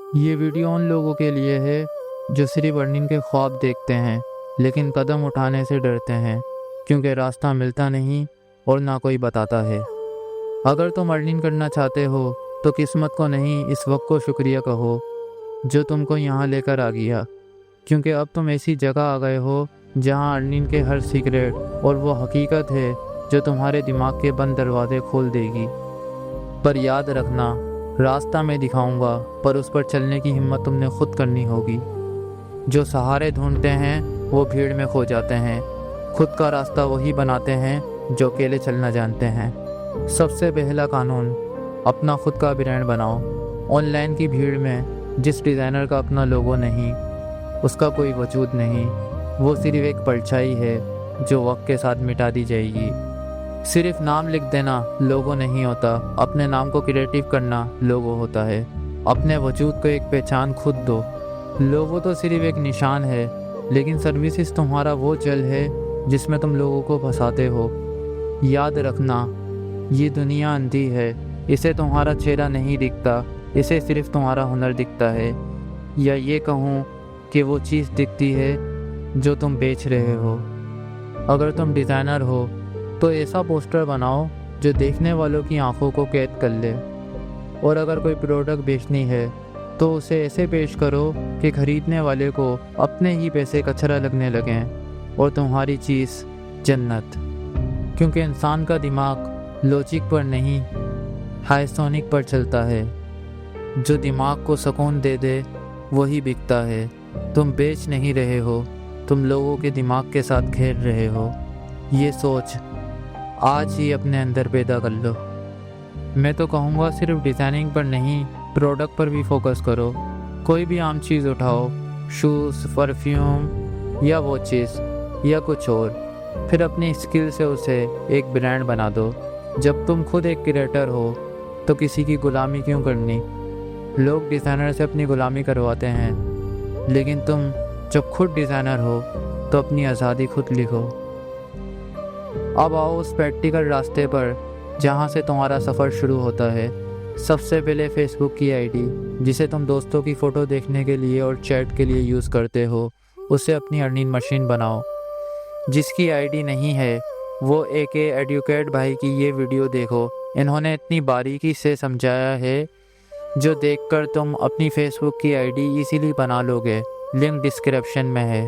ये वीडियो उन लोगों के लिए है जो सिर्फ अर्निंग के ख्वाब देखते हैं लेकिन कदम उठाने से डरते हैं क्योंकि रास्ता मिलता नहीं और ना कोई बताता है। अगर तुम अर्निंग करना चाहते हो तो किस्मत को नहीं, इस वक्त को शुक्रिया कहो जो तुमको यहाँ लेकर आ गया, क्योंकि अब तुम ऐसी जगह आ गए हो जहाँ अर्निंग के हर सीक्रेट और वो हकीकत है जो तुम्हारे दिमाग के बंद दरवाजे खोल देगी। पर याद रखना, रास्ता मैं दिखाऊंगा पर उस पर चलने की हिम्मत तुमने खुद करनी होगी। जो सहारे ढूंढते हैं वो भीड़ में खो जाते हैं, खुद का रास्ता वही बनाते हैं जो अकेले चलना जानते हैं। सबसे पहला कानून, अपना खुद का ब्रांड बनाओ। ऑनलाइन की भीड़ में जिस डिज़ाइनर का अपना लोगो नहीं, उसका कोई वजूद नहीं। वो सिर्फ एक परछाई है जो वक्त के साथ मिटा दी जाएगी। सिर्फ नाम लिख देना लोगो नहीं होता, अपने नाम को क्रिएटिव करना लोगो होता है। अपने वजूद को एक पहचान खुद दो। लोगो तो सिर्फ एक निशान है, लेकिन सर्विसेज तुम्हारा वो जल है जिसमें तुम लोगों को फंसाते हो। याद रखना, ये दुनिया अंधी है, इसे तुम्हारा चेहरा नहीं दिखता, इसे सिर्फ तुम्हारा हुनर दिखता है। या ये कहूँ कि वो चीज़ दिखती है जो तुम बेच रहे हो। अगर तुम डिज़ाइनर हो तो ऐसा पोस्टर बनाओ जो देखने वालों की आंखों को कैद कर ले। और अगर कोई प्रोडक्ट बेचनी है तो उसे ऐसे पेश करो कि खरीदने वाले को अपने ही पैसे कचरा लगने लगें और तुम्हारी चीज़ जन्नत। क्योंकि इंसान का दिमाग लॉजिक पर नहीं, हाइसोनिक पर चलता है। जो दिमाग को सुकून दे दे वही बिकता है। तुम बेच नहीं रहे हो, तुम लोगों के दिमाग के साथ खेल रहे हो। ये सोच आज ही अपने अंदर पैदा कर लो। मैं तो कहूँगा सिर्फ डिज़ाइनिंग पर नहीं, प्रोडक्ट पर भी फोकस करो। कोई भी आम चीज़ उठाओ, शूज़, परफ्यूम या वॉचेस या कुछ और, फिर अपनी स्किल से उसे एक ब्रांड बना दो। जब तुम खुद एक क्रिएटर हो तो किसी की गुलामी क्यों करनी। लोग डिज़ाइनर से अपनी गुलामी करवाते हैं, लेकिन तुम जब खुद डिज़ाइनर हो तो अपनी आज़ादी खुद लिखो। अब आओ उस प्रैक्टिकल रास्ते पर जहाँ से तुम्हारा सफ़र शुरू होता है। सबसे पहले फेसबुक की आईडी, जिसे तुम दोस्तों की फ़ोटो देखने के लिए और चैट के लिए यूज़ करते हो, उसे अपनी अर्निंग मशीन बनाओ। जिसकी आईडी नहीं है वो AK एडुकेट भाई की ये वीडियो देखो, इन्होंने इतनी बारीकी से समझाया है जो देखकर तुम अपनी फेसबुक की आईडी इजीली बना लोगे। लिंक डिस्क्रिप्शन में है।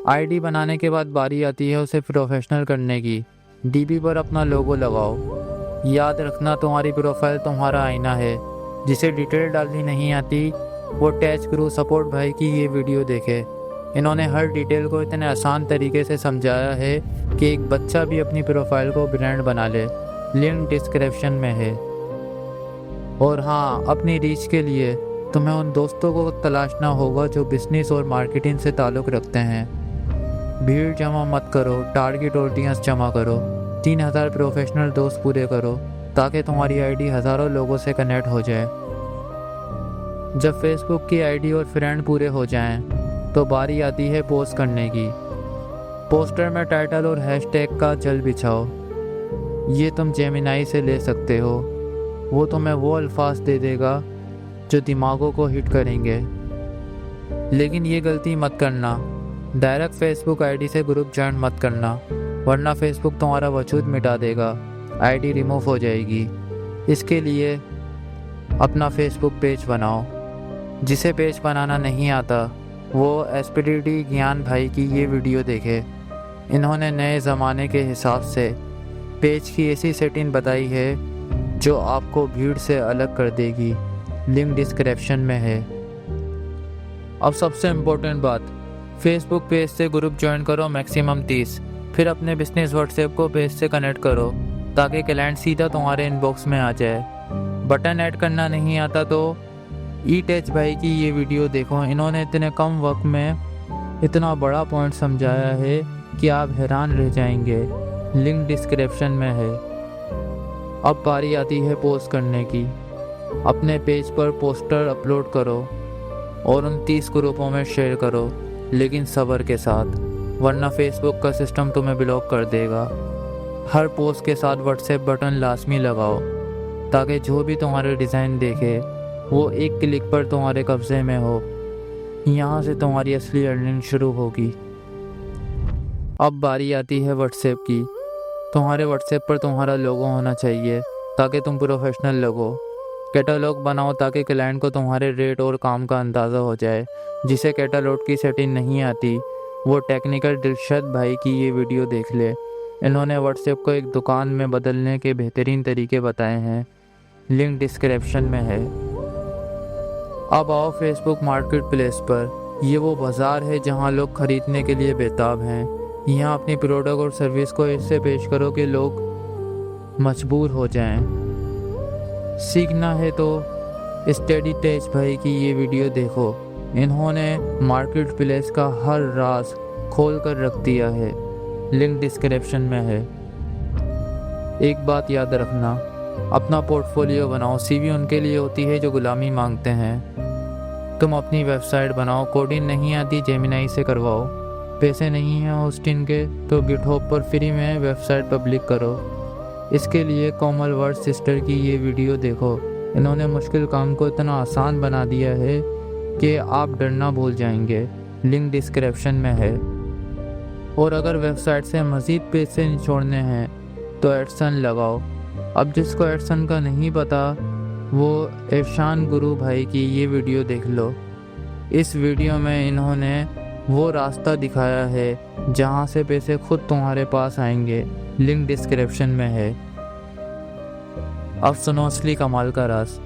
आईडी बनाने के बाद बारी आती है उसे प्रोफेशनल करने की। DP पर अपना लोगो लगाओ। याद रखना, तुम्हारी प्रोफाइल तुम्हारा आईना है। जिसे डिटेल डालनी नहीं आती वो टैच करो सपोर्ट भाई की ये वीडियो देखे। इन्होंने हर डिटेल को इतने आसान तरीके से समझाया है कि एक बच्चा भी अपनी प्रोफाइल को ब्रांड बना ले। लिंक डिस्क्रिप्शन में है। और हाँ, अपनी रीच के लिए तुम्हें उन दोस्तों को तलाशना होगा जो बिजनेस और मार्केटिंग से ताल्लुक़ रखते हैं। भीड़ जमा मत करो, टारगेट ऑडियंस जमा करो। 3000 प्रोफेशनल दोस्त पूरे करो ताकि तुम्हारी आईडी हज़ारों लोगों से कनेक्ट हो जाए। जब फेसबुक की आईडी और फ्रेंड पूरे हो जाएं, तो बारी आती है पोस्ट करने की। पोस्टर में टाइटल और हैशटैग का जल बिछाओ। ये तुम जेमिनाई से ले सकते हो, वो तुम्हें वो अल्फाज दे देगा जो दिमागों को हिट करेंगे। लेकिन ये गलती मत करना, डायरेक्ट फेसबुक आईडी से ग्रुप ज्वाइन मत करना, वरना फेसबुक तुम्हारा वजूद मिटा देगा, आईडी रिमूव हो जाएगी। इसके लिए अपना फेसबुक पेज बनाओ। जिसे पेज बनाना नहीं आता वो SPD ज्ञान भाई की ये वीडियो देखे। इन्होंने नए ज़माने के हिसाब से पेज की ऐसी सेटिंग बताई है जो आपको भीड़ से अलग कर देगी। लिंक डिस्क्रिप्शन में है। अब सबसे इम्पोर्टेंट बात, फेसबुक पेज से ग्रुप ज्वाइन करो मैक्सिमम 30। फिर अपने बिजनेस व्हाट्सएप को पेज से कनेक्ट करो ताकि क्लाइंट सीधा तुम्हारे इनबॉक्स में आ जाए। बटन ऐड करना नहीं आता तो टच भाई की ये वीडियो देखो। इन्होंने इतने कम वक्त में इतना बड़ा पॉइंट समझाया है कि आप हैरान रह जाएंगे। लिंक डिस्क्रिप्शन में है। अब बारी आती है पोस्ट करने की। अपने पेज पर पोस्टर अपलोड करो और उन 30 ग्रुपों में शेयर करो, लेकिन सब्र के साथ, वरना फेसबुक का सिस्टम तुम्हें ब्लॉक कर देगा। हर पोस्ट के साथ व्हाट्सएप बटन लाजमी लगाओ ताकि जो भी तुम्हारे डिज़ाइन देखे वो एक क्लिक पर तुम्हारे कब्जे में हो। यहाँ से तुम्हारी असली अर्निंग शुरू होगी। अब बारी आती है व्हाट्सएप की। तुम्हारे व्हाट्सएप पर तुम्हारा लोगो होना चाहिए ताकि तुम प्रोफेशनल लगो। कैटलॉग बनाओ ताकि क्लाइंट को तुम्हारे रेट और काम का अंदाज़ा हो जाए। जिसे कैटलॉग की सेटिंग नहीं आती वो टेक्निकल दिलशद भाई की ये वीडियो देख ले। इन्होंने व्हाट्सएप को एक दुकान में बदलने के बेहतरीन तरीके बताए हैं। लिंक डिस्क्रिप्शन में है। अब आओ फेसबुक मार्केट प्लेस पर। ये वो बाज़ार है जहां लोग खरीदने के लिए बेताब हैं। यहाँ अपनी प्रोडक्ट और सर्विस को ऐसे पेश करो कि लोग मजबूर हो जाएं। सीखना है तो स्टडी तेज भाई की ये वीडियो देखो। इन्होंने मार्केट प्लेस का हर राज खोल कर रख दिया है। लिंक डिस्क्रिप्शन में है। एक बात याद रखना, अपना पोर्टफोलियो बनाओ। सीवी उनके लिए होती है जो गुलामी मांगते हैं। तुम अपनी वेबसाइट बनाओ। कोडिंग नहीं आती जेमिनाई से करवाओ। पैसे नहीं हैं होस्टिंग के तो गिटहब पर फ्री में वेबसाइट पब्लिक करो। इसके लिए कोमल वर्ड सिस्टर की ये वीडियो देखो। इन्होंने मुश्किल काम को इतना आसान बना दिया है कि आप डरना भूल जाएंगे। लिंक डिस्क्रिप्शन में है। और अगर वेबसाइट से मज़ीद पैसे निचोड़ने हैं तो एडसन लगाओ। अब जिसको एडसन का नहीं पता वो इरशान गुरु भाई की ये वीडियो देख लो। इस वीडियो में इन्होंने वो रास्ता दिखाया है जहां से पैसे खुद तुम्हारे पास आएंगे। लिंक डिस्क्रिप्शन में है। अब सुनो असली कमाल का राज।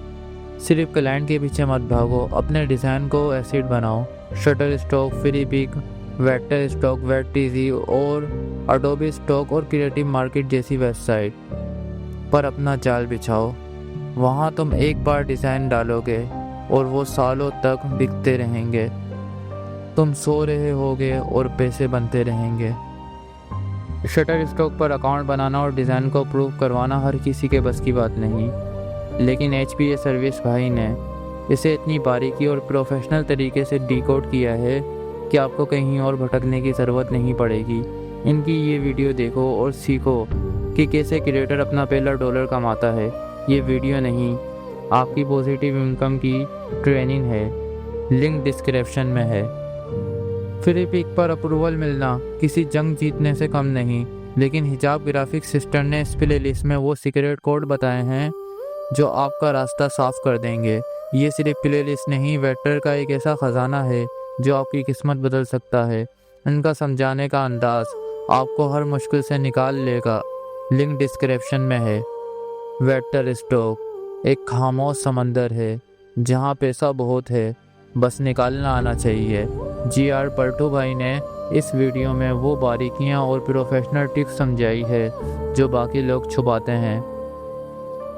सिर्फ क्लाइंट के पीछे मत भागो। अपने डिज़ाइन को एसिड बनाओ। Shutterstock, Freepik, Vectorstock, वेटटीजी और अडोबी स्टॉक और क्रिएटिव मार्केट जैसी वेबसाइट पर अपना जाल बिछाओ। वहाँ तुम एक बार डिज़ाइन डालोगे और वो सालों तक बिकते रहेंगे। तुम सो रहे होगे और पैसे बनते रहेंगे। शटर स्टॉक पर अकाउंट बनाना और डिज़ाइन को अप्रूव करवाना हर किसी के बस की बात नहीं, लेकिन HPA सर्विस भाई ने इसे इतनी बारीकी और प्रोफेशनल तरीके से डिकोड किया है कि आपको कहीं और भटकने की ज़रूरत नहीं पड़ेगी। इनकी ये वीडियो देखो और सीखो कि कैसे क्रिएटर अपना पहला डॉलर कमाता है। ये वीडियो नहीं, आपकी पॉजिटिव इनकम की ट्रेनिंग है। लिंक डिस्क्रिप्शन में है। फ्री पिक पर अप्रूवल मिलना किसी जंग जीतने से कम नहीं, लेकिन हिजाब ग्राफिक सिस्टर ने इस प्ले लिस्ट में वो सीक्रेट कोड बताए हैं जो आपका रास्ता साफ कर देंगे। ये सिर्फ प्ले लिस्ट नहीं, वेक्टर का एक ऐसा ख़जाना है जो आपकी किस्मत बदल सकता है। इनका समझाने का अंदाज आपको हर मुश्किल से निकाल लेगा। लिंक डिस्क्रिप्शन में है। वेक्टर स्टॉक एक खामोश समंदर है जहाँ पैसा बहुत है, बस निकालना आना चाहिए। GR पलटू भाई ने इस वीडियो में वो बारीकियाँ और प्रोफेशनल टिप्स समझाई है जो बाकी लोग छुपाते हैं।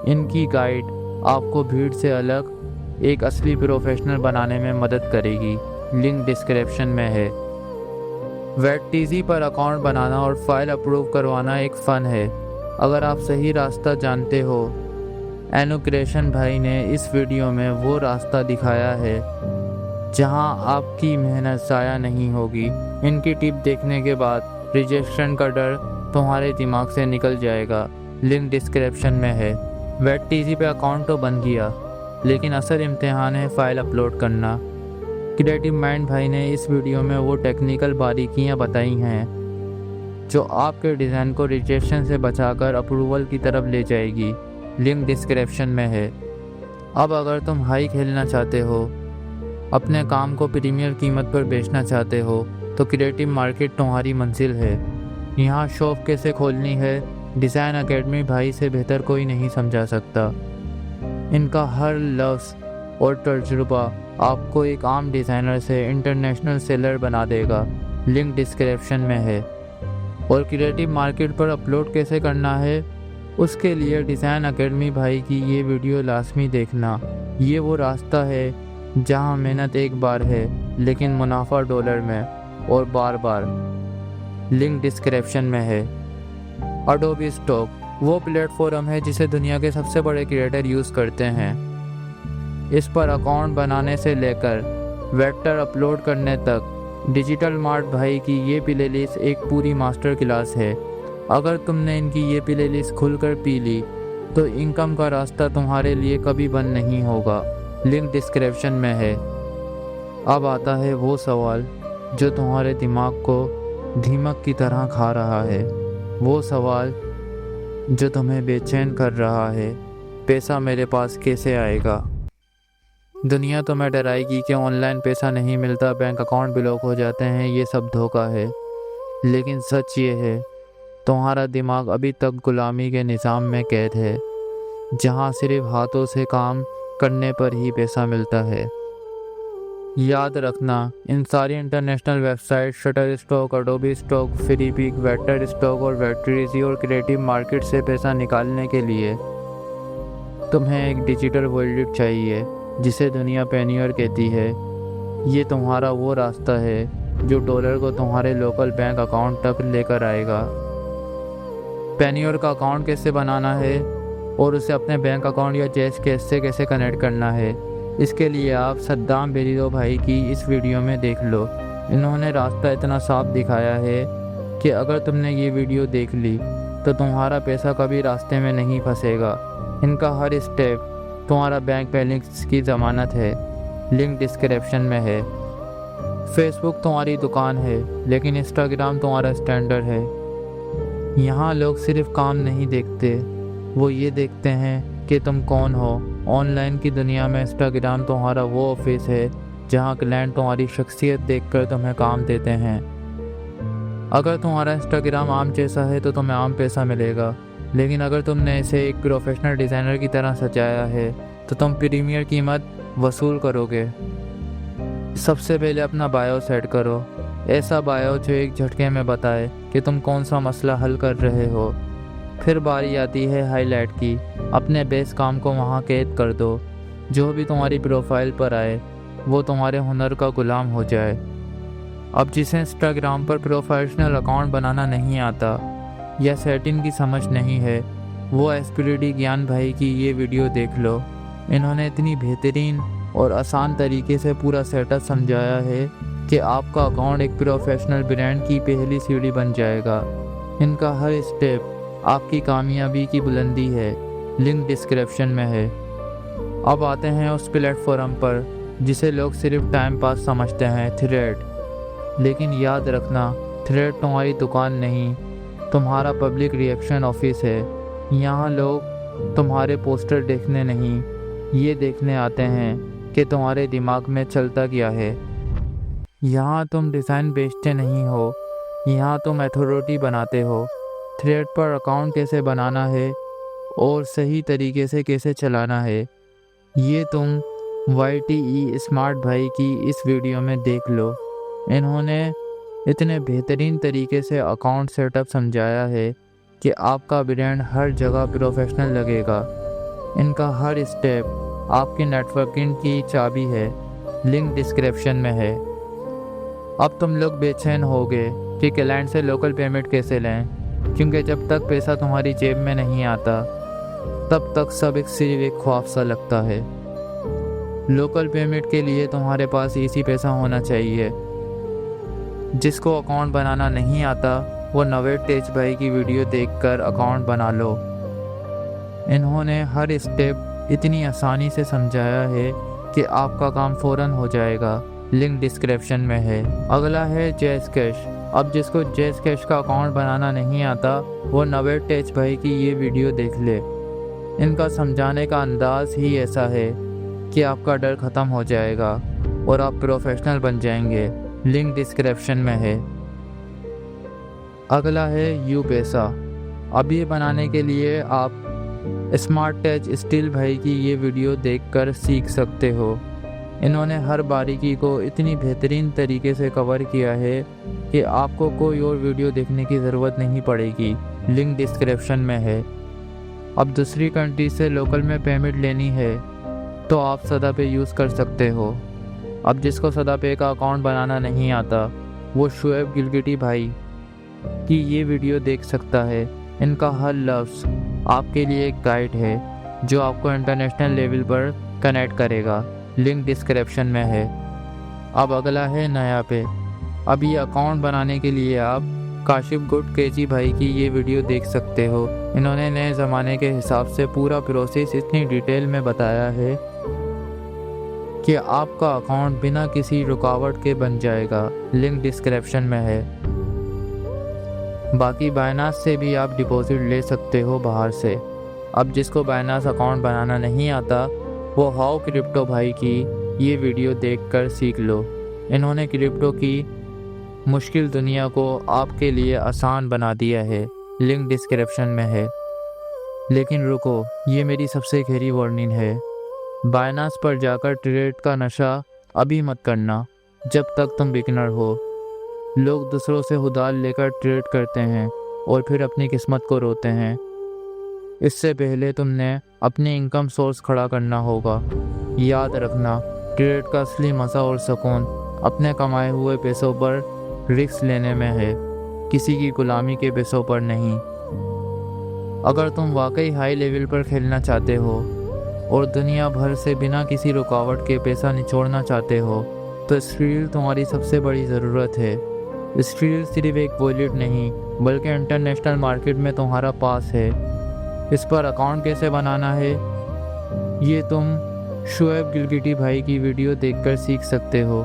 इनकी गाइड आपको भीड़ से अलग एक असली प्रोफेशनल बनाने में मदद करेगी। लिंक डिस्क्रिप्शन में है। वेटटीजी पर अकाउंट बनाना और फाइल अप्रूव करवाना एक फ़न है अगर आप सही रास्ता जानते हो। एनुक्रेशन भाई ने इस वीडियो में वो रास्ता दिखाया है जहां आपकी मेहनत ज़ाया नहीं होगी। इनकी टिप देखने के बाद रिजेक्शन का डर तुम्हारे दिमाग से निकल जाएगा। लिंक डिस्क्रिप्शन में है। वेटटीजी पे अकाउंट तो बन गया, लेकिन असल इम्तिहान है फाइल अपलोड करना। क्रिएटिव माइंड भाई ने इस वीडियो में वो टेक्निकल बारीकियां बताई हैं जो आपके डिज़ाइन को रिजेक्शन से बचाकर अप्रूवल की तरफ ले जाएगी। लिंक डिस्क्रिप्शन में है। अब अगर तुम हाई खेलना चाहते हो, अपने काम को प्रीमियर कीमत पर बेचना चाहते हो, तो क्रिएटिव मार्केट तुम्हारी मंजिल है। यहाँ शॉप कैसे खोलनी है डिज़ाइन एकेडमी भाई से बेहतर कोई नहीं समझा सकता। इनका हर लफ्ज़ और तजुर्बा आपको एक आम डिज़ाइनर से इंटरनेशनल सेलर बना देगा। लिंक डिस्क्रिप्शन में है। और क्रिएटिव मार्केट पर अपलोड कैसे करना है उसके लिए डिज़ाइन एकेडमी भाई की ये वीडियो लाजमी देखना। ये वो रास्ता है जहां मेहनत एक बार है लेकिन मुनाफा डॉलर में और बार बार। लिंक डिस्क्रिप्शन में है। अडोबी स्टॉक वो प्लेटफॉर्म है जिसे दुनिया के सबसे बड़े क्रिएटर यूज़ करते हैं। इस पर अकाउंट बनाने से लेकर वेक्टर अपलोड करने तक डिजिटल मार्ट भाई की ये प्लेलिस्ट एक पूरी मास्टर क्लास है। अगर तुमने इनकी ये प्लेलिस्ट खुलकर पी ली तो इनकम का रास्ता तुम्हारे लिए कभी बंद नहीं होगा। लिंक डिस्क्रिप्शन में है। अब आता है वो सवाल जो तुम्हारे दिमाग को दीमक की तरह खा रहा है, वो सवाल जो तुम्हें बेचैन कर रहा है, पैसा मेरे पास कैसे आएगा। दुनिया तुम्हें डराएगी कि ऑनलाइन पैसा नहीं मिलता, बैंक अकाउंट ब्लॉक हो जाते हैं, ये सब धोखा है। लेकिन सच ये है, तुम्हारा दिमाग अभी तक गुलामी के निज़ाम में कैद है, जहाँ सिर्फ हाथों से काम करने पर ही पैसा मिलता है। याद रखना, इन सारी international website, shutter stock, Adobe stock, Freepik, vector stock और वेट्रीजी और क्रिएटिव मार्केट से पैसा निकालने के लिए तुम्हें एक डिजिटल वॉलेट चाहिए, जिसे दुनिया पेनियर कहती है। ये तुम्हारा वो रास्ता है जो डॉलर को तुम्हारे लोकल बैंक अकाउंट तक लेकर आएगा। पेनियर का अकाउंट कैसे बनाना है और उसे अपने बैंक अकाउंट या जैश कैश से कैसे कनेक्ट करना है, इसके लिए आप सद्दाम बेरिलो भाई की इस वीडियो में देख लो। इन्होंने रास्ता इतना साफ दिखाया है कि अगर तुमने ये वीडियो देख ली तो तुम्हारा पैसा कभी रास्ते में नहीं फंसेगा। इनका हर स्टेप तुम्हारा बैंक बैलेंस की ज़मानत है। लिंक डिस्क्रिप्शन में है। फेसबुक तुम्हारी दुकान है, लेकिन इंस्टाग्राम तुम्हारा स्टैंडर्ड है। यहाँ लोग सिर्फ काम नहीं देखते, वो ये देखते हैं कि तुम कौन हो। ऑनलाइन की दुनिया में इंस्टाग्राम तुम्हारा वो ऑफिस है जहाँ क्लाइंट तुम्हारी शख्सियत देखकर तुम्हें काम देते हैं। अगर तुम्हारा इंस्टाग्राम आम जैसा है तो तुम्हें आम पैसा मिलेगा, लेकिन अगर तुमने इसे एक प्रोफेशनल डिज़ाइनर की तरह सजाया है तो तुम प्रीमियर कीमत वसूल करोगे। सबसे पहले अपना बायो सेट करो, ऐसा बायो जो एक झटके में बताए कि तुम कौन सा मसला हल कर रहे हो। फिर बारी आती है हाईलाइट की। अपने बेस काम को वहाँ कैद कर दो। जो भी तुम्हारी प्रोफाइल पर आए वो तुम्हारे हुनर का गुलाम हो जाए। अब जिसे इंस्टाग्राम पर प्रोफेशनल अकाउंट बनाना नहीं आता या सेटिंग की समझ नहीं है, वो एसपीडी ज्ञान भाई की ये वीडियो देख लो। इन्होंने इतनी बेहतरीन और आसान तरीके से पूरा सेटअप समझाया है कि आपका अकाउंट एक प्रोफेशनल ब्रांड की पहली सीढ़ी बन जाएगा। इनका हर स्टेप आपकी कामयाबी की बुलंदी है। लिंक डिस्क्रिप्शन में है। अब आते हैं उस प्लेटफॉर्म पर जिसे लोग सिर्फ टाइम पास समझते हैं, थ्रेड। लेकिन याद रखना, थ्रेड तुम्हारी दुकान नहीं, तुम्हारा पब्लिक रिएक्शन ऑफिस है। यहाँ लोग तुम्हारे पोस्टर देखने नहीं, ये देखने आते हैं कि तुम्हारे दिमाग में चलता क्या है। यहाँ तुम डिज़ाइन बेचते नहीं हो, यहाँ तुम अथॉरिटी बनाते हो। थ्रेड पर अकाउंट कैसे बनाना है और सही तरीके से कैसे चलाना है, ये तुम YTE स्मार्ट भाई की इस वीडियो में देख लो। इन्होंने इतने बेहतरीन तरीके से अकाउंट सेटअप समझाया है कि आपका ब्रांड हर जगह प्रोफेशनल लगेगा। इनका हर स्टेप आपकी नेटवर्किंग की चाबी है। लिंक डिस्क्रिप्शन में है। अब तुम लोग बेचैन होगे कि क्लाइंट से लोकल पेमेंट कैसे लें, क्योंकि जब तक पैसा तुम्हारी जेब में नहीं आता तब तक सब सिर्फ एक ख्वाब सा लगता है। लोकल पेमेंट के लिए तुम्हारे पास इसी पैसा होना चाहिए। जिसको अकाउंट बनाना नहीं आता वो नवेद तेज भाई की वीडियो देखकर अकाउंट बना लो। इन्होंने हर स्टेप इतनी आसानी से समझाया है कि आपका काम फ़ौरन हो जाएगा। लिंक डिस्क्रिप्शन में है। अगला है जैश कैश। अब जिसको जैश कैश का अकाउंट बनाना नहीं आता वो नवेद तेज भाई की ये वीडियो देख ले। इनका समझाने का अंदाज़ ही ऐसा है कि आपका डर ख़त्म हो जाएगा और आप प्रोफेशनल बन जाएंगे। लिंक डिस्क्रिप्शन में है। अगला है यूपैसा। अब ये बनाने के लिए आप स्मार्ट टच स्टील भाई की ये वीडियो देखकर सीख सकते हो। इन्होंने हर बारीकी को इतनी बेहतरीन तरीके से कवर किया है कि आपको कोई और वीडियो देखने की ज़रूरत नहीं पड़ेगी। लिंक डिस्क्रिप्शन में है। अब दूसरी कंट्री से लोकल में पेमेंट लेनी है तो आप सदापे यूज़ कर सकते हो। अब जिसको सदापे का अकाउंट बनाना नहीं आता वो शुएब गिलगिटी भाई की ये वीडियो देख सकता है। इनका हर लफ्ज़ आपके लिए एक गाइड है जो आपको इंटरनेशनल लेवल पर कनेक्ट करेगा। लिंक डिस्क्रिप्शन में है। अब अगला है नया पे। अब ये अकाउंट बनाने के लिए आप काशिफ गुड केजी भाई की ये वीडियो देख सकते हो। इन्होंने नए ज़माने के हिसाब से पूरा प्रोसेस इतनी डिटेल में बताया है कि आपका अकाउंट बिना किसी रुकावट के बन जाएगा। लिंक डिस्क्रिप्शन में है। बाकी बाइनास से भी आप डिपॉजिट ले सकते हो बाहर से। अब जिसको बाइनास अकाउंट बनाना नहीं आता वो हाउ क्रिप्टो भाई की ये वीडियो देखकर सीख लो। इन्होंने क्रिप्टो की मुश्किल दुनिया को आपके लिए आसान बना दिया है। लिंक डिस्क्रिप्शन में है। लेकिन रुको, ये मेरी सबसे गहरी वार्निंग है। बाइनास पर जाकर ट्रेड का नशा अभी मत करना जब तक तुम बिगिनर हो। लोग दूसरों से उधार लेकर ट्रेड करते हैं और फिर अपनी किस्मत को रोते हैं। इससे पहले तुमने अपनी इनकम सोर्स खड़ा करना होगा। याद रखना, ट्रेड का असली मज़ा और सुकून अपने कमाए हुए पैसों पर रिस्क लेने में है, किसी की गुलामी के पैसों पर नहीं। अगर तुम वाकई हाई लेवल पर खेलना चाहते हो और दुनिया भर से बिना किसी रुकावट के पैसा निचोड़ना चाहते हो तो स्किल तुम्हारी सबसे बड़ी ज़रूरत है। स्किल सिर्फ एक वॉलेट नहीं बल्कि इंटरनेशनल मार्केट में तुम्हारा पास है। इस पर अकाउंट कैसे बनाना है ये तुम शोएब गिलगिटी भाई की वीडियो देखकर सीख सकते हो।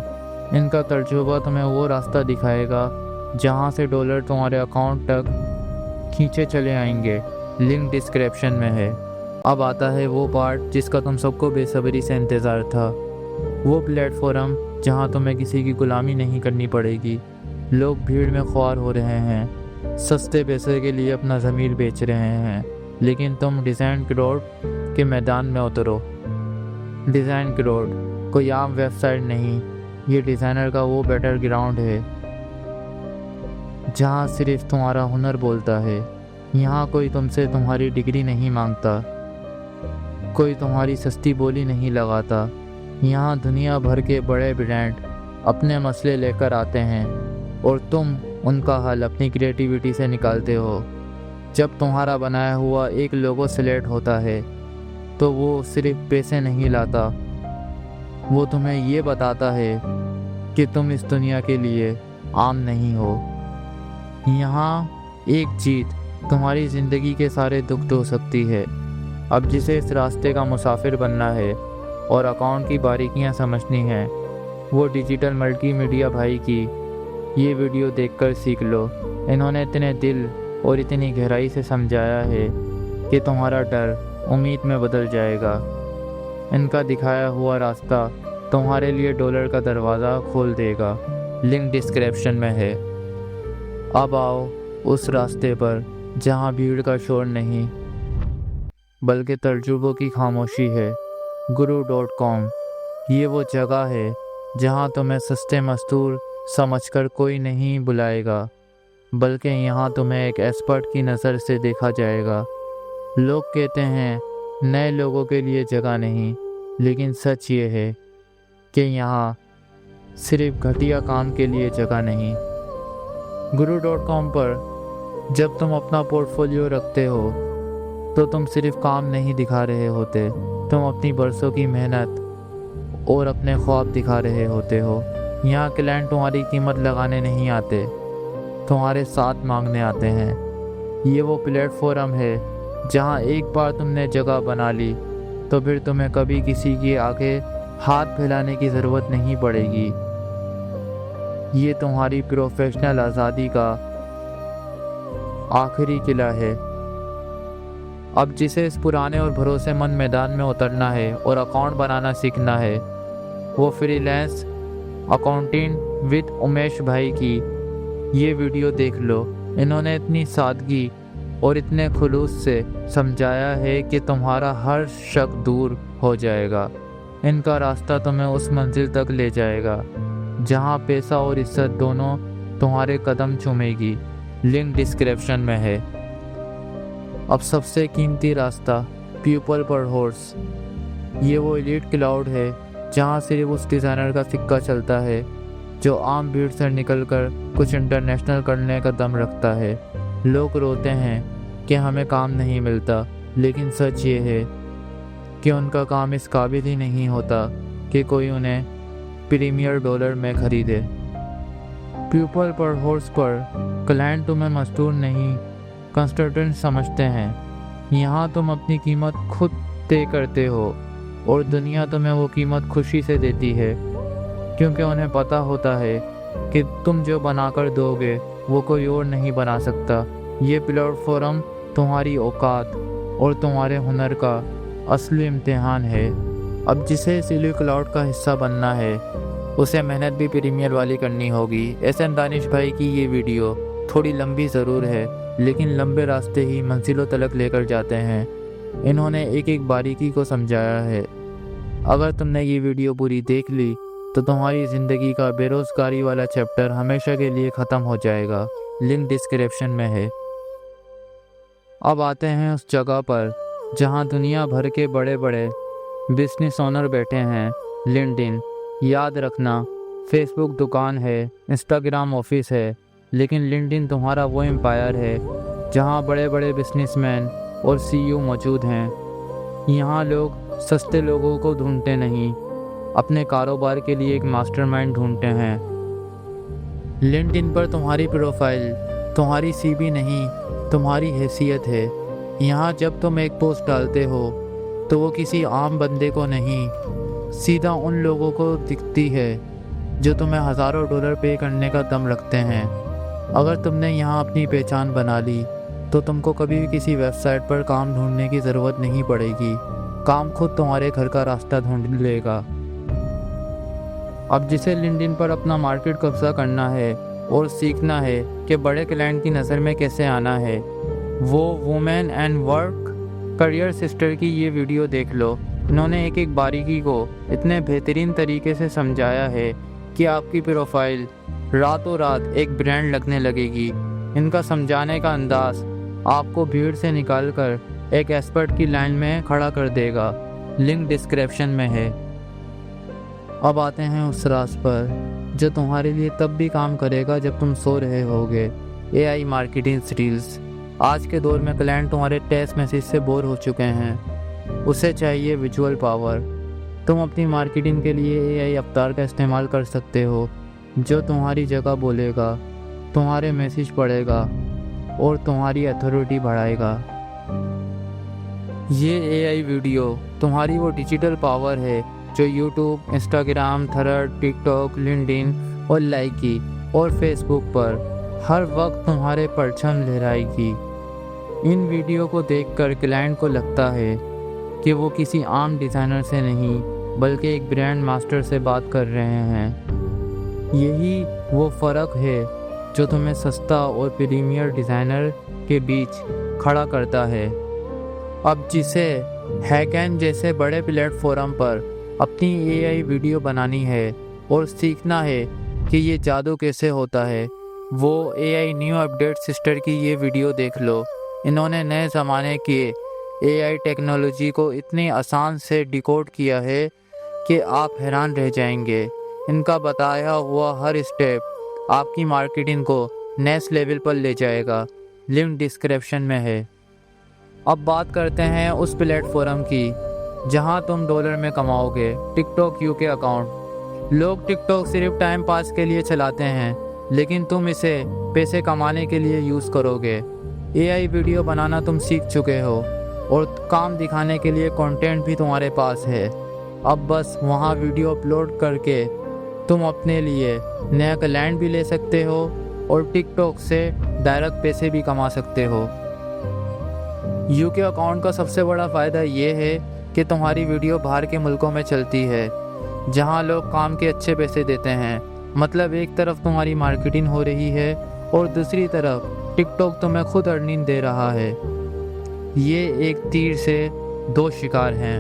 इनका तजुर्बा तुम्हें वो रास्ता दिखाएगा जहां से डॉलर तुम्हारे अकाउंट तक खींचे चले आएंगे। लिंक डिस्क्रिप्शन में है। अब आता है वो पार्ट जिसका तुम सबको बेसब्री से इंतज़ार था। वो प्लेटफॉर्म जहां तुम्हें किसी की गुलामी नहीं करनी पड़ेगी। लोग भीड़ में ख्वार हो रहे हैं, सस्ते पैसे के लिए अपना ज़मीर बेच रहे हैं, लेकिन तुम डिज़ाइन करोड़ के मैदान में उतरो। डिज़ाइन करोड़ कोई आम वेबसाइट नहीं, ये डिज़ाइनर का वो बैटल ग्राउंड है जहाँ सिर्फ तुम्हारा हुनर बोलता है। यहाँ कोई तुमसे तुम्हारी डिग्री नहीं मांगता, कोई तुम्हारी सस्ती बोली नहीं लगाता। यहाँ दुनिया भर के बड़े ब्रांड अपने मसले लेकर आते हैं और तुम उनका हल अपनी क्रिएटिविटी से निकालते हो। जब तुम्हारा बनाया हुआ एक लोगो सिलेक्ट होता है तो वो सिर्फ पैसे नहीं लाता, वो तुम्हें ये बताता है कि तुम इस दुनिया के लिए आम नहीं हो। यहाँ एक जीत तुम्हारी ज़िंदगी के सारे दुख धो सकती है। अब जिसे इस रास्ते का मुसाफिर बनना है और अकाउंट की बारीकियां समझनी हैं, वो डिजिटल मल्टीमीडिया भाई की ये वीडियो देखकर सीख लो। इन्होंने इतने दिल और इतनी गहराई से समझाया है कि तुम्हारा डर उम्मीद में बदल जाएगा। इनका दिखाया हुआ रास्ता तुम्हारे लिए डॉलर का दरवाज़ा खोल देगा। लिंक डिस्क्रिप्शन में है। अब आओ उस रास्ते पर जहाँ भीड़ का शोर नहीं बल्कि तजुर्बों की खामोशी है। guru.com ये वो जगह है जहाँ तुम्हें सस्ते मजदूर समझकर कोई नहीं बुलाएगा, बल्कि यहाँ तुम्हें एक एक्सपर्ट की नज़र से देखा जाएगा। लोग कहते हैं नए लोगों के लिए जगह नहीं, लेकिन सच ये है कि यहाँ सिर्फ घटिया काम के लिए जगह नहीं। guru.com पर जब तुम अपना पोर्टफोलियो रखते हो तो तुम सिर्फ काम नहीं दिखा रहे होते, तुम अपनी बरसों की मेहनत और अपने ख्वाब दिखा रहे होते हो। यहाँ क्लाइंट तुम्हारी कीमत लगाने नहीं आते, तुम्हारे साथ मांगने आते हैं। ये वो प्लेटफॉर्म है जहाँ एक बार तुमने जगह बना ली तो फिर तुम्हें कभी किसी के आगे हाथ फैलाने की ज़रूरत नहीं पड़ेगी। ये तुम्हारी प्रोफेशनल आज़ादी का आखिरी किला है। अब जिसे इस पुराने और भरोसेमंद मैदान में उतरना है और अकाउंट बनाना सीखना है, वो फ्रीलांस अकाउंटिंग विद उमेश भाई की ये वीडियो देख लो। इन्होंने इतनी सादगी और इतने खुलूस से समझाया है कि तुम्हारा हर शक दूर हो जाएगा। इनका रास्ता तुम्हें उस मंजिल तक ले जाएगा जहाँ पैसा और इज्जत दोनों तुम्हारे कदम चूमेगी। लिंक डिस्क्रिप्शन में है। अब सबसे कीमती रास्ता पीपल पर हॉर्स। ये वो एलीट क्लाउड है जहाँ सिर्फ उस डिज़ाइनर का सिक्का चलता है जो आम भीड़ से निकलकर कुछ इंटरनेशनल करने का दम रखता है। लोग रोते हैं कि हमें काम नहीं मिलता, लेकिन सच ये है कि उनका काम इस काबिल ही नहीं होता कि कोई उन्हें प्रीमियर डॉलर में खरीदे। पीपल पर हॉर्स पर क्लाइंट तुम्हें मजदूर नहीं कंसल्टेंट समझते हैं। यहाँ तुम अपनी कीमत खुद तय करते हो और दुनिया तुम्हें वो कीमत खुशी से देती है, क्योंकि उन्हें पता होता है कि तुम जो बनाकर दोगे वो कोई और नहीं बना सकता। ये प्लेटफॉर्म तुम्हारी औकात और तुम्हारे हुनर का असली इम्तिहान है। अब जिसे सिली क्लाउड का हिस्सा बनना है उसे मेहनत भी प्रीमियर वाली करनी होगी। एहसन दानिश भाई की ये वीडियो थोड़ी लंबी ज़रूर है, लेकिन लंबे रास्ते ही मंजिलों तक लेकर जाते हैं। इन्होंने एक एक बारीकी को समझाया है। अगर तुमने ये वीडियो पूरी देख ली तो तुम्हारी ज़िंदगी का बेरोज़गारी वाला चैप्टर हमेशा के लिए ख़त्म हो जाएगा। लिंक डिस्क्रिप्शन में है। अब आते हैं उस जगह पर जहां दुनिया भर के बड़े बड़े बिजनेस ओनर बैठे हैं। लिंक्डइन, याद रखना, फेसबुक दुकान है, इंस्टाग्राम ऑफिस है, लेकिन लिंक्डइन तुम्हारा वो एम्पायर है जहां बड़े बड़े बिजनेसमैन और सीईओ मौजूद हैं। यहाँ लोग सस्ते लोगों को ढूंढते नहीं, अपने कारोबार के लिए एक मास्टरमाइंड ढूंढते हैं। लिंक्डइन पर तुम्हारी प्रोफाइल तुम्हारी सीवी नहीं, तुम्हारी हैसियत है। यहाँ जब तुम एक पोस्ट डालते हो तो वो किसी आम बंदे को नहीं, सीधा उन लोगों को दिखती है जो तुम्हें हज़ारों डॉलर पे करने का दम रखते हैं। अगर तुमने यहाँ अपनी पहचान बना ली तो तुमको कभी भी किसी वेबसाइट पर काम ढूंढने की ज़रूरत नहीं पड़ेगी। काम खुद तुम्हारे घर का रास्ता ढूंढ लेगा। अब जिसे लिंक्डइन पर अपना मार्केट कब्जा करना है और सीखना है कि बड़े क्लाइंट की नज़र में कैसे आना है, वो women and work career sister की ये वीडियो देख लो। इन्होंने एक एक बारीकी को इतने बेहतरीन तरीके से समझाया है कि आपकी प्रोफाइल रातों रात एक ब्रांड लगने लगेगी। इनका समझाने का अंदाज आपको भीड़ से निकालकर एक एक्सपर्ट की लाइन में खड़ा कर देगा। लिंक डिस्क्रिप्शन में है। अब आते हैं उस राज पर जो तुम्हारे लिए तब भी काम करेगा जब तुम सो रहे होगे। AI marketing skills. आज के दौर में क्लाइंट तुम्हारे टेक्स्ट मैसेज से बोर हो चुके हैं, उसे चाहिए विजुअल पावर। तुम अपनी मार्केटिंग के लिए AI अवतार का इस्तेमाल कर सकते हो जो तुम्हारी जगह बोलेगा, तुम्हारे मैसेज पढ़ेगा और तुम्हारी अथॉरिटी बढ़ाएगा। ये AI वीडियो तुम्हारी वो डिजिटल पावर है जो YouTube, Instagram, thread, TikTok, LinkedIn और लाइकी और फेसबुक पर हर वक्त तुम्हारे परचम लहराएगी। इन वीडियो को देखकर क्लाइंट को लगता है कि वो किसी आम डिज़ाइनर से नहीं बल्कि एक ब्रांड मास्टर से बात कर रहे हैं। यही वो फ़र्क है जो तुम्हें सस्ता और प्रीमियर डिज़ाइनर के बीच खड़ा करता है। अब जिसे हैकन जैसे बड़े प्लेटफॉर्म पर अपनी AI वीडियो बनानी है और सीखना है कि ये जादू कैसे होता है, वो AI न्यू अपडेट सिस्टर की ये वीडियो देख लो। इन्होंने नए ज़माने के AI टेक्नोलॉजी को इतनी आसान से डिकोड किया है कि आप हैरान रह जाएंगे। इनका बताया हुआ हर स्टेप आपकी मार्केटिंग को नेक्स्ट लेवल पर ले जाएगा। लिंक डिस्क्रिप्शन में है। अब बात करते हैं उस प्लेटफॉर्म की जहां तुम डॉलर में कमाओगे। TikTok UK account. लोग टिकटॉक सिर्फ टाइम पास के लिए चलाते हैं, लेकिन तुम इसे पैसे कमाने के लिए यूज़ करोगे। AI वीडियो बनाना तुम सीख चुके हो और काम दिखाने के लिए कंटेंट भी तुम्हारे पास है। अब बस वहाँ वीडियो अपलोड करके तुम अपने लिए नया क्लाइंट भी ले सकते हो और टिकटॉक से डायरेक्ट पैसे भी कमा सकते हो। UK अकाउंट का सबसे बड़ा फ़ायदा ये है कि तुम्हारी वीडियो बाहर के मुल्कों में चलती है जहां लोग काम के अच्छे पैसे देते हैं। मतलब एक तरफ तुम्हारी मार्केटिंग हो रही है और दूसरी तरफ टिकटॉक तुम्हें खुद अर्निंग दे रहा है। ये एक तीर से दो शिकार हैं।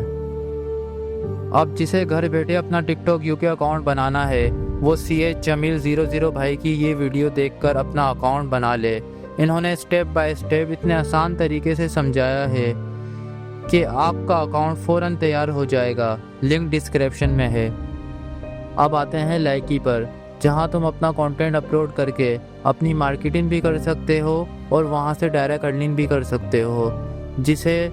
अब जिसे घर बैठे अपना टिकटॉक UK अकाउंट बनाना है वो CH जमील 00 भाई की ये वीडियो देखकर अपना अकाउंट बना ले। इन्होंने स्टेप बाय स्टेप इतने आसान तरीके से समझाया है कि आपका अकाउंट फ़ौरन तैयार हो जाएगा। लिंक डिस्क्रिप्शन में है। अब आते हैं लाइकी पर, जहां तुम अपना कंटेंट अपलोड करके अपनी मार्केटिंग भी कर सकते हो और वहां से डायरेक्ट अर्निंग भी कर सकते हो। जिसे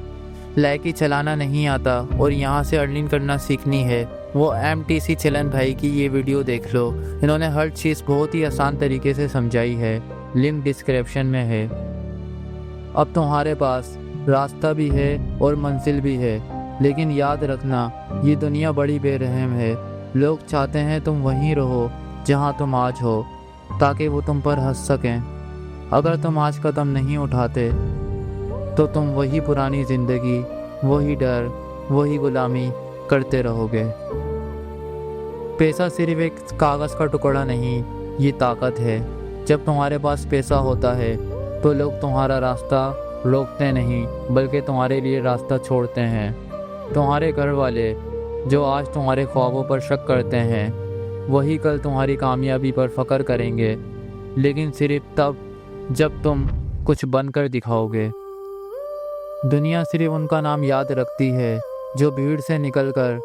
लाइकी चलाना नहीं आता और यहां से अर्निंग करना सीखनी है वो MTC चलन भाई की ये वीडियो देख लो। इन्होंने हर चीज़ बहुत ही आसान तरीके से समझाई है। लिंक डिस्क्रिप्शन में है। अब तुम्हारे पास रास्ता भी है और मंजिल भी है। लेकिन याद रखना, ये दुनिया बड़ी बेरहम है। लोग चाहते हैं तुम वहीं रहो जहां तुम आज हो, ताकि वो तुम पर हंस सकें। अगर तुम आज कदम नहीं उठाते तो तुम वही पुरानी ज़िंदगी, वही डर, वही गुलामी करते रहोगे। पैसा सिर्फ एक कागज़ का टुकड़ा नहीं, ये ताकत है। जब तुम्हारे पास पैसा होता है तो लोग तुम्हारा रास्ता रोकते नहीं, बल्कि तुम्हारे लिए रास्ता छोड़ते हैं। तुम्हारे घर वाले जो आज तुम्हारे ख्वाबों पर शक करते हैं, वही कल तुम्हारी कामयाबी पर फ़ख्र करेंगे, लेकिन सिर्फ तब जब तुम कुछ बनकर दिखाओगे। दुनिया सिर्फ उनका नाम याद रखती है जो भीड़ से निकलकर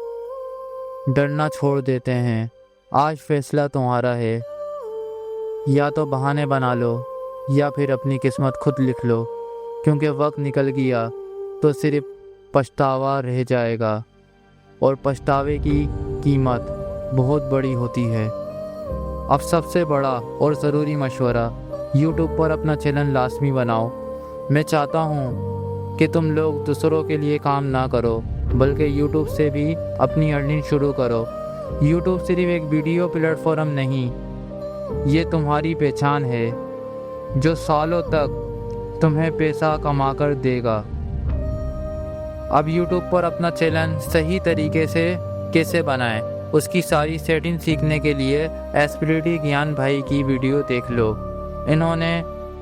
डरना छोड़ देते हैं। आज फैसला तुम्हारा है, या तो बहाने बना लो या फिर अपनी किस्मत खुद लिख लो, क्योंकि वक्त निकल गया तो सिर्फ पछतावा रह जाएगा, और पछतावे की कीमत बहुत बड़ी होती है। अब सबसे बड़ा और ज़रूरी मशवरा, YouTube पर अपना चैनल लाजमी बनाओ। मैं चाहता हूँ कि तुम लोग दूसरों के लिए काम ना करो, बल्कि YouTube से भी अपनी अर्निंग शुरू करो। YouTube सिर्फ एक वीडियो प्लेटफॉर्म नहीं, ये तुम्हारी पहचान है जो सालों तक तुम्हें पैसा कमा कर देगा। अब YouTube पर अपना चैनल सही तरीके से कैसे बनाएं, उसकी सारी सेटिंग सीखने के लिए एस्पिरिटी ज्ञान भाई की वीडियो देख लो। इन्होंने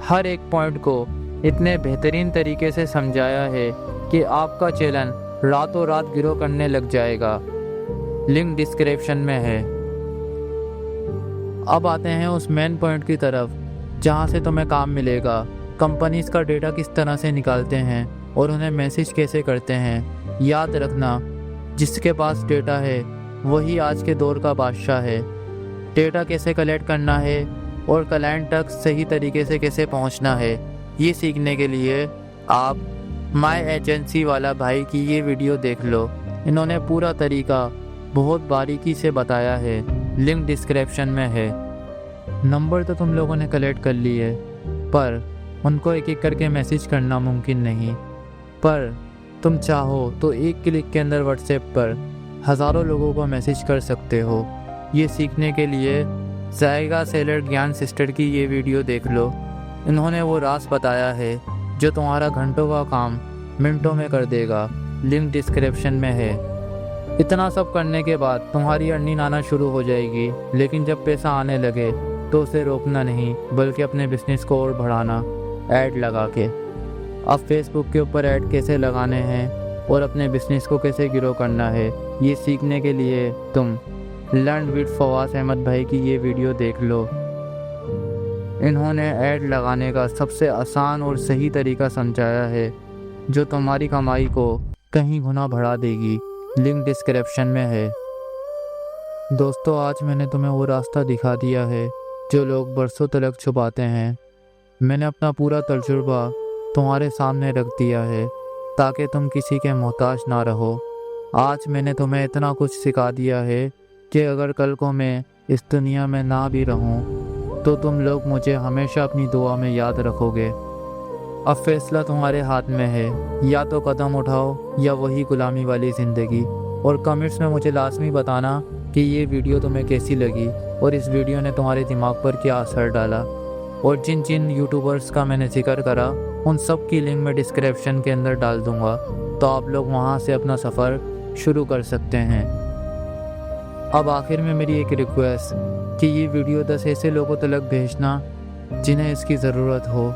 हर एक पॉइंट को इतने बेहतरीन तरीके से समझाया है कि आपका चैनल रातों रात ग्रो करने लग जाएगा। लिंक डिस्क्रिप्शन में है। अब आते हैं उस मेन पॉइंट की तरफ जहां से तुम्हें काम मिलेगा। कंपनीज का डेटा किस तरह से निकालते हैं और उन्हें मैसेज कैसे करते हैं। याद रखना, जिसके पास डेटा है वही आज के दौर का बादशाह है। डेटा कैसे कलेक्ट करना है और क्लाइंट तक सही तरीके से कैसे पहुंचना है, ये सीखने के लिए आप माय एजेंसी वाला भाई की ये वीडियो देख लो। इन्होंने पूरा तरीका बहुत बारीकी से बताया है। लिंक डिस्क्रिप्शन में है। नंबर तो तुम लोगों ने कलेक्ट कर लिए, पर उनको एक एक करके मैसेज करना मुमकिन नहीं। पर तुम चाहो तो एक क्लिक के अंदर व्हाट्सएप पर हज़ारों लोगों को मैसेज कर सकते हो। ये सीखने के लिए जायगा सेलर ज्ञान सिस्टर की ये वीडियो देख लो। इन्होंने वो राज बताया है जो तुम्हारा घंटों का काम मिनटों में कर देगा। लिंक डिस्क्रिप्शन में है। इतना सब करने के बाद तुम्हारी अर्निंग आना शुरू हो जाएगी, लेकिन जब पैसा आने लगे तो उसे रोकना नहीं, बल्कि अपने बिजनेस को और बढ़ाना ऐड लगा के। अब फेसबुक के ऊपर ऐड कैसे लगाने हैं और अपने बिजनेस को कैसे ग्रो करना है, ये सीखने के लिए तुम लर्न विद फवाद अहमद भाई की ये वीडियो देख लो। इन्होंने ऐड लगाने का सबसे आसान और सही तरीका समझाया है जो तुम्हारी कमाई को कहीं गुना बढ़ा देगी। लिंक डिस्क्रिप्शन में है। दोस्तों, आज मैंने तुम्हें वो रास्ता दिखा दिया है जो लोग बरसों तक छुपाते हैं। मैंने अपना पूरा तजुर्बा तुम्हारे सामने रख दिया है ताकि तुम किसी के मोहताज ना रहो। आज मैंने तुम्हें इतना कुछ सिखा दिया है कि अगर कल को मैं इस दुनिया में ना भी रहूं तो तुम लोग मुझे हमेशा अपनी दुआ में याद रखोगे। अब फैसला तुम्हारे हाथ में है, या तो कदम उठाओ या वही गुलामी वाली ज़िंदगी। और कमेंट्स में मुझे लाजमी बताना कि ये वीडियो तुम्हें कैसी लगी और इस वीडियो ने तुम्हारे दिमाग पर क्या असर डाला। और जिन जिन यूट्यूबर्स का मैंने जिक्र करा उन सब की लिंक मैं डिस्क्रिप्शन के अंदर डाल दूँगा, तो आप लोग वहाँ से अपना सफ़र शुरू कर सकते हैं। अब आखिर में मेरी एक रिक्वेस्ट कि ये वीडियो 10 ऐसे लोगों तक भेजना जिन्हें इसकी ज़रूरत हो,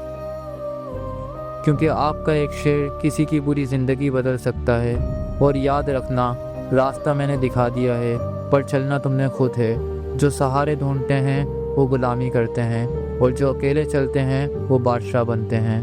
क्योंकि आपका एक शेयर किसी की पूरी ज़िंदगी बदल सकता है। और याद रखना, रास्ता मैंने दिखा दिया है पर चलना तुमने खुद है। जो सहारे ढूंढते हैं वो गुलामी करते हैं, और जो अकेले चलते हैं वो बादशाह बनते हैं।